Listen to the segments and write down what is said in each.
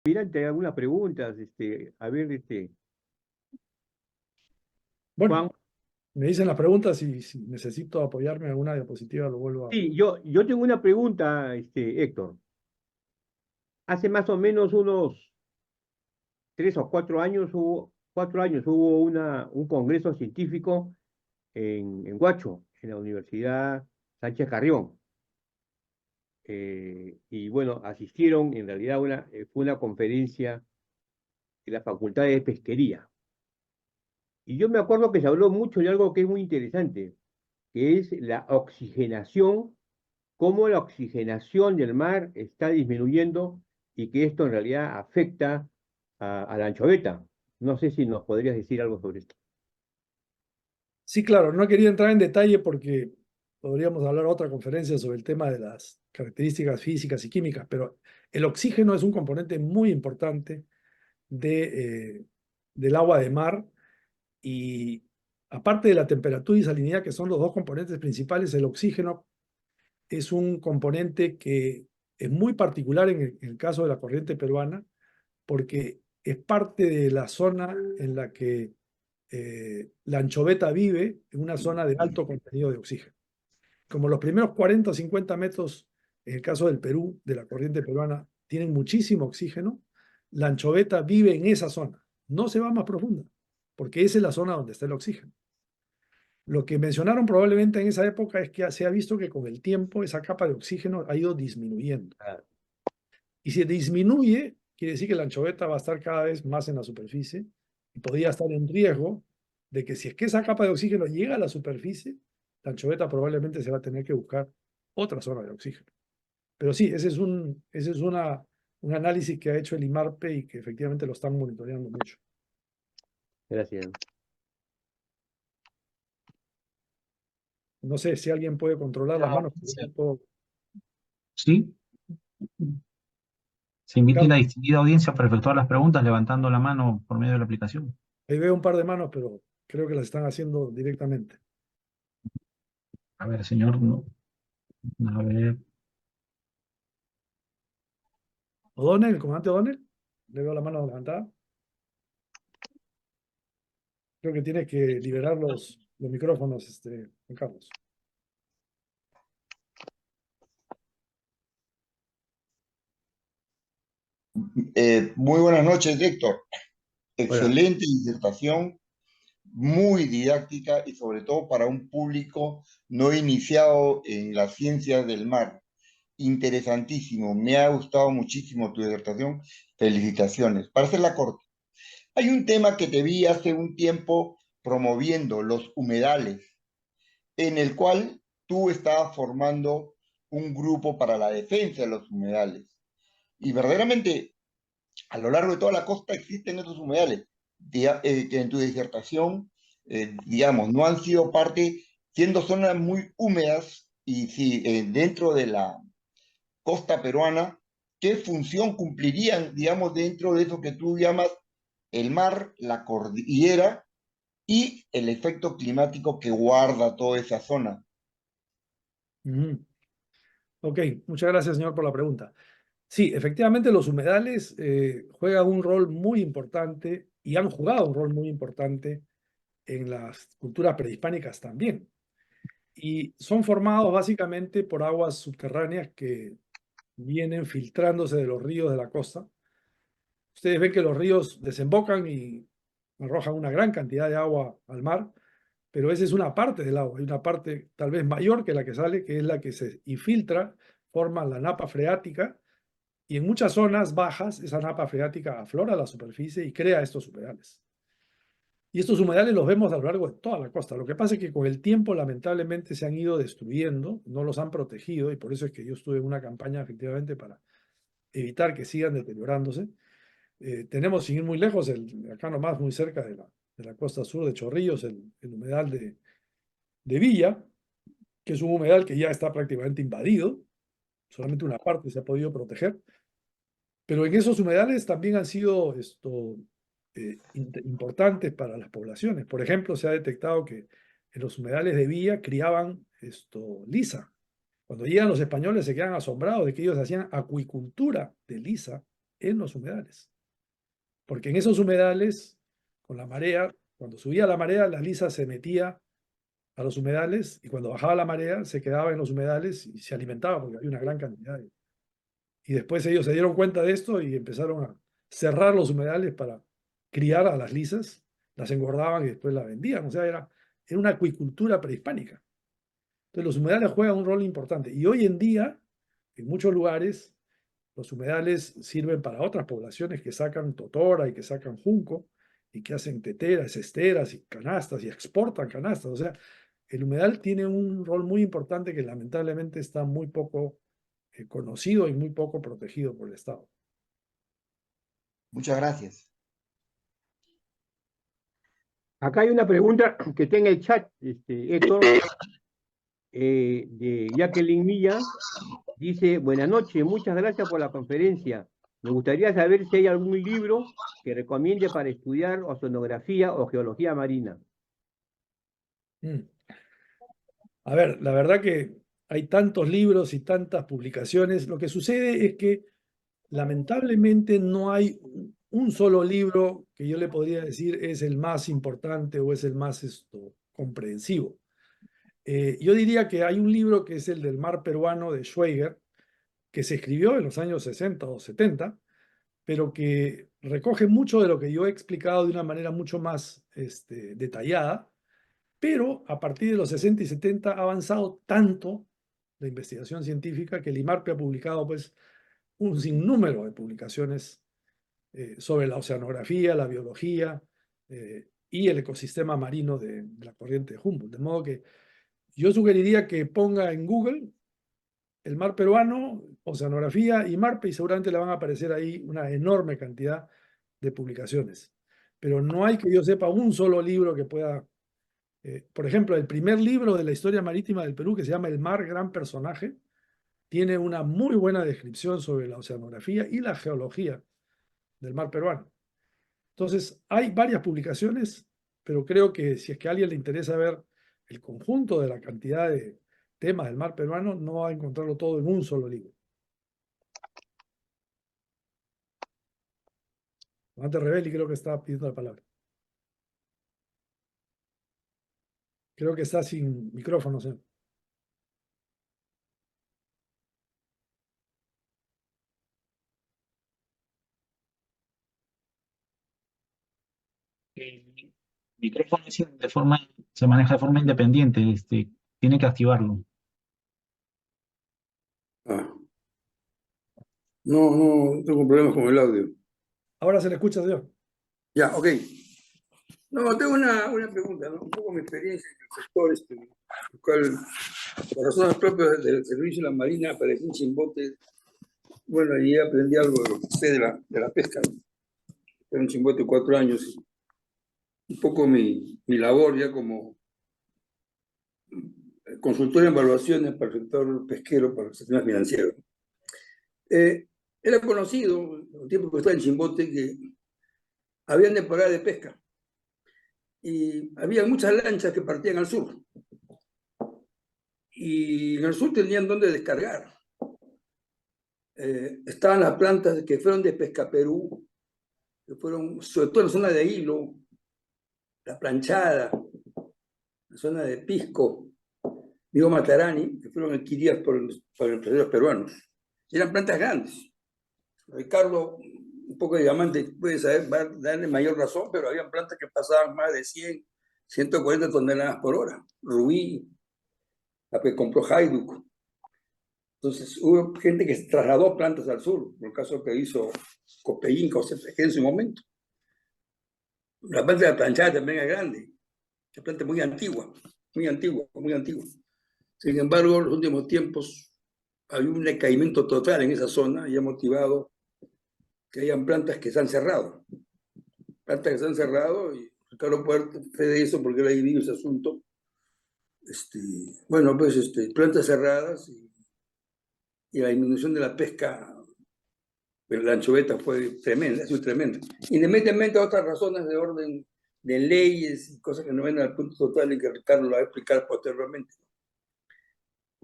aspirante algunas preguntas, a ver, Bueno, Juan. me dicen las preguntas y si necesito apoyarme en alguna diapositiva lo vuelvo a... Sí, yo tengo una pregunta, Héctor. Hace más o menos unos 3 o 4 años hubo un congreso científico en Huacho, en la Universidad Sánchez Carrión. Y bueno, asistieron, en realidad fue una conferencia de la Facultad de Pesquería. Y yo me acuerdo que se habló mucho de algo que es muy interesante, que es la oxigenación, cómo la oxigenación del mar está disminuyendo y que esto en realidad afecta a la anchoveta. No sé si nos podrías decir algo sobre esto. Sí, claro, no quería entrar en detalle porque podríamos hablar otra conferencia sobre el tema de las características físicas y químicas, pero el oxígeno es un componente muy importante del agua de mar y aparte de la temperatura y salinidad, que son los dos componentes principales, el oxígeno es un componente que es muy particular en el caso de la corriente peruana porque es parte de la zona en la que la anchoveta vive, en una zona de alto contenido de oxígeno. Como los primeros 40 o 50 metros, en el caso del Perú, de la corriente peruana, tienen muchísimo oxígeno, la anchoveta vive en esa zona, no se va más profunda, porque esa es la zona donde está el oxígeno. Lo que mencionaron probablemente en esa época es que se ha visto que con el tiempo esa capa de oxígeno ha ido disminuyendo. Ah, Y si disminuye, quiere decir que la anchoveta va a estar cada vez más en la superficie y podría estar en riesgo de que si es que esa capa de oxígeno llega a la superficie, la anchoveta probablemente se va a tener que buscar otra zona de oxígeno. Pero sí, ese es un análisis que ha hecho el IMARPE y que efectivamente lo están monitoreando mucho. gracias. No sé si alguien puede controlar las manos. Sí, se invita a la Carlos, distinguida audiencia para efectuar las preguntas levantando la mano por medio de la aplicación. ahí veo un par de manos, pero creo que las están haciendo directamente. A ver, señor, no. A ver, O'Donnell, el comandante O'Donnell, le veo la mano levantada. Creo que tiene que liberar los micrófonos, Juan Carlos. Muy buenas noches, Héctor. Hola. Excelente disertación, muy didáctica y sobre todo para un público no iniciado en las ciencias del mar. Interesantísimo, me ha gustado muchísimo tu disertación. Felicitaciones. Para hacerla corta, hay un tema que te vi hace un tiempo promoviendo, los humedales, en el cual tú estabas formando un grupo para la defensa de los humedales. Y verdaderamente a lo largo de toda la costa existen estos humedales que en tu disertación, digamos, no han sido parte, siendo zonas muy húmedas y si dentro de la costa peruana, ¿qué función cumplirían, digamos, dentro de eso que tú llamas el mar, la cordillera y el efecto climático que guarda toda esa zona? Ujú. Ok, muchas gracias, señor, por la pregunta. Sí, efectivamente, los humedales juegan un rol muy importante y han jugado un rol muy importante en las culturas prehispánicas también. Y son formados básicamente por aguas subterráneas que vienen filtrándose de los ríos de la costa. Ustedes ven que los ríos desembocan y arrojan una gran cantidad de agua al mar, pero esa es una parte del agua. Hay una parte tal vez mayor que la que sale, que es la que se infiltra, forma la napa freática, y en muchas zonas bajas esa napa freática aflora a la superficie y crea estos humedales. Y estos humedales los vemos a lo largo de toda la costa. Lo que pasa es que con el tiempo lamentablemente se han ido destruyendo, no los han protegido, y por eso es que yo estuve en una campaña efectivamente para evitar que sigan deteriorándose. Tenemos, sin ir muy lejos, acá nomás, muy cerca de la costa sur de Chorrillos, el humedal de Villa, que es un humedal que ya está prácticamente invadido, solamente una parte se ha podido proteger, pero en esos humedales también han sido importantes para las poblaciones. Por ejemplo, se ha detectado que en los humedales de Villa criaban lisa. Cuando llegan los españoles se quedan asombrados de que ellos hacían acuicultura de lisa en los humedales. Porque en esos humedales, con la marea, cuando subía la marea, la lisa se metía a los humedales y cuando bajaba la marea se quedaba en los humedales y se alimentaba porque había una gran cantidad. Y después ellos se dieron cuenta de esto y empezaron a cerrar los humedales para criar a las lisas, las engordaban y después las vendían. O sea, era una acuicultura prehispánica. Entonces los humedales juegan un rol importante. Y hoy en día, en muchos lugares, los humedales sirven para otras poblaciones que sacan totora y que sacan junco y que hacen teteras, esteras y canastas y exportan canastas. O sea, el humedal tiene un rol muy importante que lamentablemente está muy poco conocido y muy poco protegido por el Estado. Muchas gracias. Acá hay una pregunta que está en el chat, Héctor, de Jacqueline Milla. Dice, buenas noches, muchas gracias por la conferencia. Me gustaría saber si hay algún libro que recomiende para estudiar oceanografía o geología marina. A ver, la verdad que hay tantos libros y tantas publicaciones. Lo que sucede es que lamentablemente no hay un solo libro que yo le podría decir es el más importante o es el más comprensivo. Yo diría que hay un libro que es el del mar peruano de Schweiger, que se escribió en los años 60 o 70, pero que recoge mucho de lo que yo he explicado de una manera mucho más detallada, pero a partir de los 60 y 70 ha avanzado tanto la investigación científica que el IMARPE ha publicado pues un sinnúmero de publicaciones sobre la oceanografía, la biología y el ecosistema marino de la corriente de Humboldt. De modo que yo sugeriría que ponga en Google el mar peruano, oceanografía y MARPE y seguramente le van a aparecer ahí una enorme cantidad de publicaciones. Pero no hay que yo sepa un solo libro que pueda... por ejemplo, el primer libro de la historia marítima del Perú, que se llama El mar, gran personaje, tiene una muy buena descripción sobre la oceanografía y la geología del mar peruano. Entonces, hay varias publicaciones, pero creo que si es que a alguien le interesa ver el conjunto de la cantidad de temas del mar peruano, no va a encontrarlo todo en un solo libro. Antes Rebeli creo que está pidiendo la palabra. Creo que está sin micrófono, señor. El micrófono se maneja de forma independiente, tiene que activarlo. Ah. No tengo problemas con el audio. Ahora se le escucha, señor. Ya, ok. No, tengo una pregunta, ¿no? Un poco mi experiencia en el sector, el cual, por razones propias del servicio de la Marina, aparecí en Chimbote. Bueno, allí aprendí algo de lo que sé de la pesca, ¿no? Era en Chimbote 4 años. Y un poco mi labor ya como consultor en evaluaciones para el sector pesquero, para el sistema financiero. Era conocido, el tiempo que estaba en Chimbote, que había temporada de pesca. Y había muchas lanchas que partían al sur. Y en el sur tenían donde descargar. Estaban las plantas que fueron de Pesca Perú, que fueron sobre todo en la zona de Hilo, La Planchada, la zona de Pisco, Diego Matarani, que fueron adquiridas por empresarios peruanos. Y eran plantas grandes. Ricardo, un poco de diamante, puede saber, va a darle mayor razón, pero habían plantas que pasaban más de 100, 140 toneladas por hora. Rubí, la que compró Hajduk. Entonces hubo gente que trasladó plantas al sur, por el caso que hizo Copellín o CPG en su momento. La planta de la planchada también es grande, es planta muy antigua, muy antigua, muy antigua. Sin embargo, en los últimos tiempos había un decaimiento total en esa zona y ha motivado que hayan plantas que se han cerrado. Plantas que se han cerrado y Ricardo puede fe de eso porque él ha vivido ese asunto. Bueno, pues plantas cerradas y la disminución de la pesca de la anchoveta fue tremenda, es tremenda. Independientemente de otras razones de orden de leyes y cosas que no ven al punto total y que Ricardo lo va a explicar posteriormente.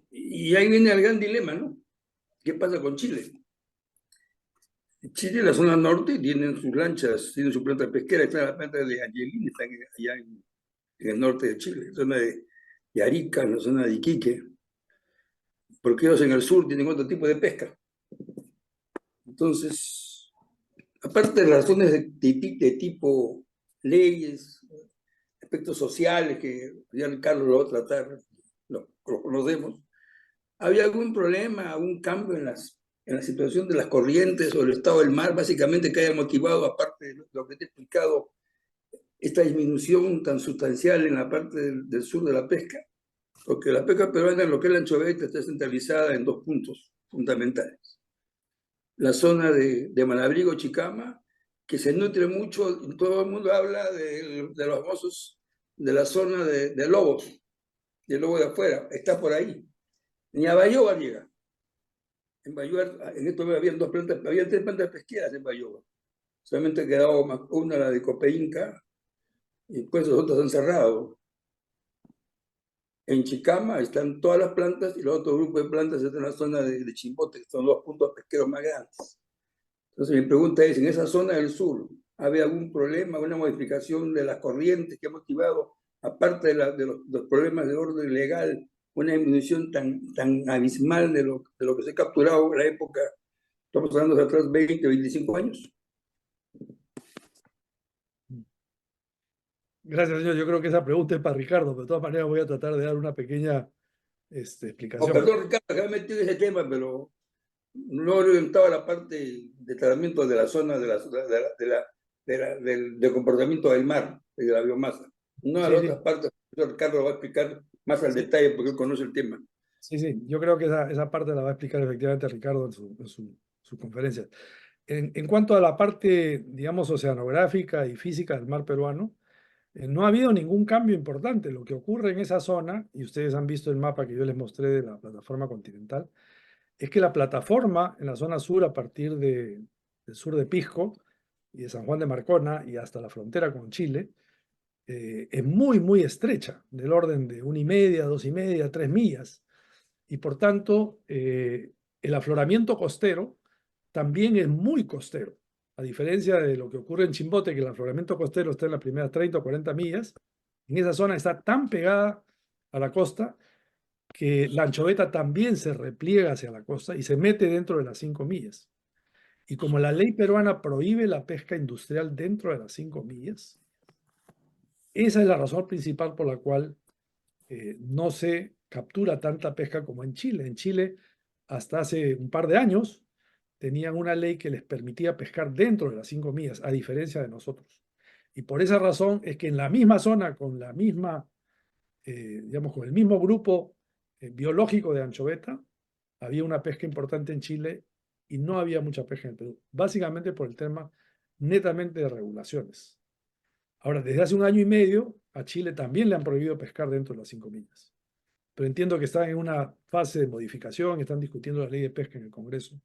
Y ahí viene el gran dilema, ¿no? ¿Qué pasa con Chile? En Chile, la zona norte, tienen sus lanchas, tienen su planta pesquera, está en la planta de Angelini, está allá en el norte de Chile, en la zona de Arica, en la zona de Iquique, porque ellos en el sur tienen otro tipo de pesca. Entonces, aparte de las razones de tipo leyes, aspectos sociales, que ya Carlos lo va a tratar, lo conocemos, ¿había algún problema, algún cambio en la situación de las corrientes o el estado del mar, básicamente que haya motivado, aparte de lo que te he explicado, esta disminución tan sustancial en la parte del sur de la pesca? Porque la pesca peruana, en lo que es la anchoveta, está centralizada en dos puntos fundamentales. La zona de Manabrigo, Chicama, que se nutre mucho, todo el mundo habla de los famosos, de la zona de lobos, del lobo de afuera, está por ahí. Ni a Bayoba llega. En Bayoba, en esto había tres plantas pesqueras en Bayoba. Solamente ha quedado una, la de Copeinca, y después los otros han cerrado. En Chicama están todas las plantas y los otros grupos de plantas están en la zona de Chimbote, que son los puntos pesqueros más grandes. Entonces mi pregunta es, ¿en esa zona del sur había algún problema, alguna modificación de las corrientes que ha motivado, aparte de los problemas de orden legal, una disminución tan abismal de lo que se ha capturado en la época, estamos hablando de atrás 20, 25 años? Gracias, señor. Yo creo que esa pregunta es para Ricardo, pero de todas maneras voy a tratar de dar una pequeña explicación. Perdón, Ricardo, que me he metido en ese tema, pero no orientaba la parte de tratamiento de la zona del comportamiento del mar, de la biomasa. No a Sí, las sí. otras partes, el profesor Ricardo va a explicar más al detalle porque él conoce el tema. Sí, sí, yo creo que esa parte la va a explicar efectivamente Ricardo en su conferencia. En cuanto a la parte, digamos, oceanográfica y física del mar peruano, no ha habido ningún cambio importante. Lo que ocurre en esa zona, y ustedes han visto el mapa que yo les mostré de la plataforma continental, es que la plataforma en la zona sur, a partir del sur de Pisco y de San Juan de Marcona y hasta la frontera con Chile, es muy, muy estrecha, del orden de 1,5, 2,5, 3 millas. Y por tanto, el afloramiento costero también es muy costero. A diferencia de lo que ocurre en Chimbote, que el afloramiento costero está en las primeras 30 o 40 millas, en esa zona está tan pegada a la costa que la anchoveta también se repliega hacia la costa y se mete dentro de las 5 millas. Y como la ley peruana prohíbe la pesca industrial dentro de las 5 millas, esa es la razón principal por la cual no se captura tanta pesca como en Chile. En Chile, hasta hace un par de años, tenían una ley que les permitía pescar dentro de las 5 millas, a diferencia de nosotros. Y por esa razón es que en la misma zona, con la misma, digamos, con el mismo grupo biológico de anchoveta, había una pesca importante en Chile y no había mucha pesca en el Perú, básicamente por el tema netamente de regulaciones. Ahora, desde hace 1 año y medio, a Chile también le han prohibido pescar dentro de las 5 millas. Pero entiendo que están en una fase de modificación, están discutiendo la ley de pesca en el Congreso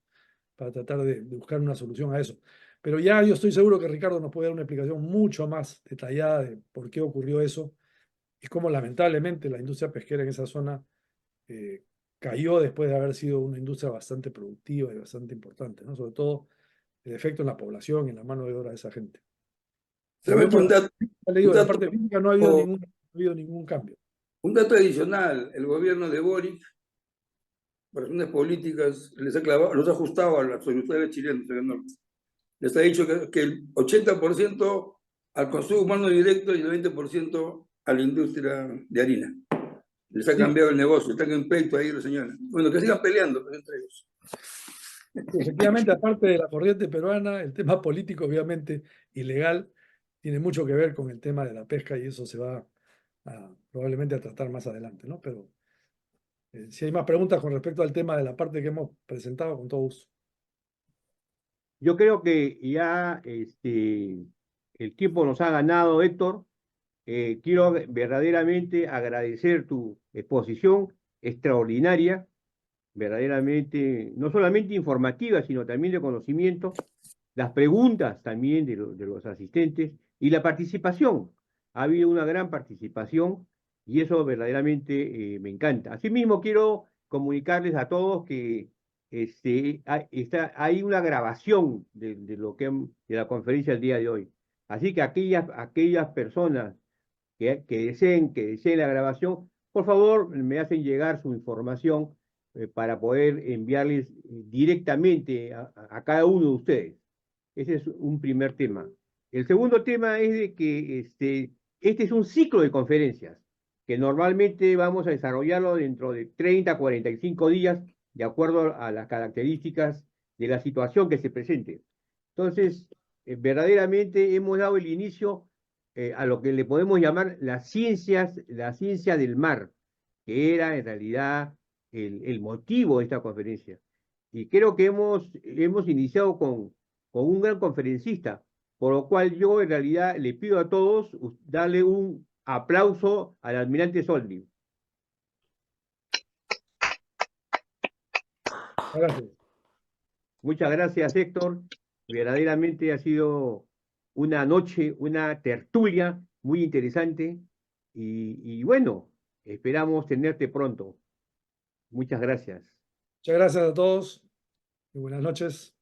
para tratar de buscar una solución a eso. Pero ya yo estoy seguro que Ricardo nos puede dar una explicación mucho más detallada de por qué ocurrió eso y cómo lamentablemente la industria pesquera en esa zona cayó después de haber sido una industria bastante productiva y bastante importante, ¿no? Sobre todo el efecto en la población y en la mano de obra de esa gente. Solamente un dato, Le digo, en la parte física no ha habido ningún cambio. un dato adicional. El gobierno de Boric, por razones políticas, los ha ajustado a los industriales chilenos del norte. Les ha dicho que el 80% al consumo humano directo y el 20% a la industria de harina. Les ha cambiado el negocio, están en pleito ahí los señores. Bueno, que sigan peleando entre ellos. Efectivamente, aparte de la corriente peruana, el tema político, obviamente, y legal, tiene mucho que ver con el tema de la pesca y eso se va probablemente a tratar más adelante, ¿no? Pero si hay más preguntas con respecto al tema de la parte que hemos presentado, con todo gusto. Yo creo que ya el tiempo nos ha ganado, Héctor. Quiero verdaderamente agradecer tu exposición extraordinaria, verdaderamente, no solamente informativa, sino también de conocimiento, las preguntas también de los asistentes y la participación. Ha habido una gran participación y eso verdaderamente me encanta. Asimismo, quiero comunicarles a todos que hay una grabación de de la conferencia del día de hoy. Así que aquellas personas que deseen la grabación, por favor, me hacen llegar su información para poder enviarles directamente a cada uno de ustedes. Ese es un primer tema. El segundo tema es de que este es un ciclo de conferencias que normalmente vamos a desarrollarlo dentro de 30 a 45 días, de acuerdo a las características de la situación que se presente. Entonces, verdaderamente hemos dado el inicio a lo que le podemos llamar la ciencia del mar, que era en realidad el motivo de esta conferencia. Y creo que hemos iniciado con un gran conferencista, por lo cual yo en realidad le pido a todos darle un aplauso al almirante Soldi. Gracias. Muchas gracias, Héctor. Verdaderamente ha sido una noche, una tertulia muy interesante y bueno, esperamos tenerte pronto. Muchas gracias. Muchas gracias a todos y buenas noches.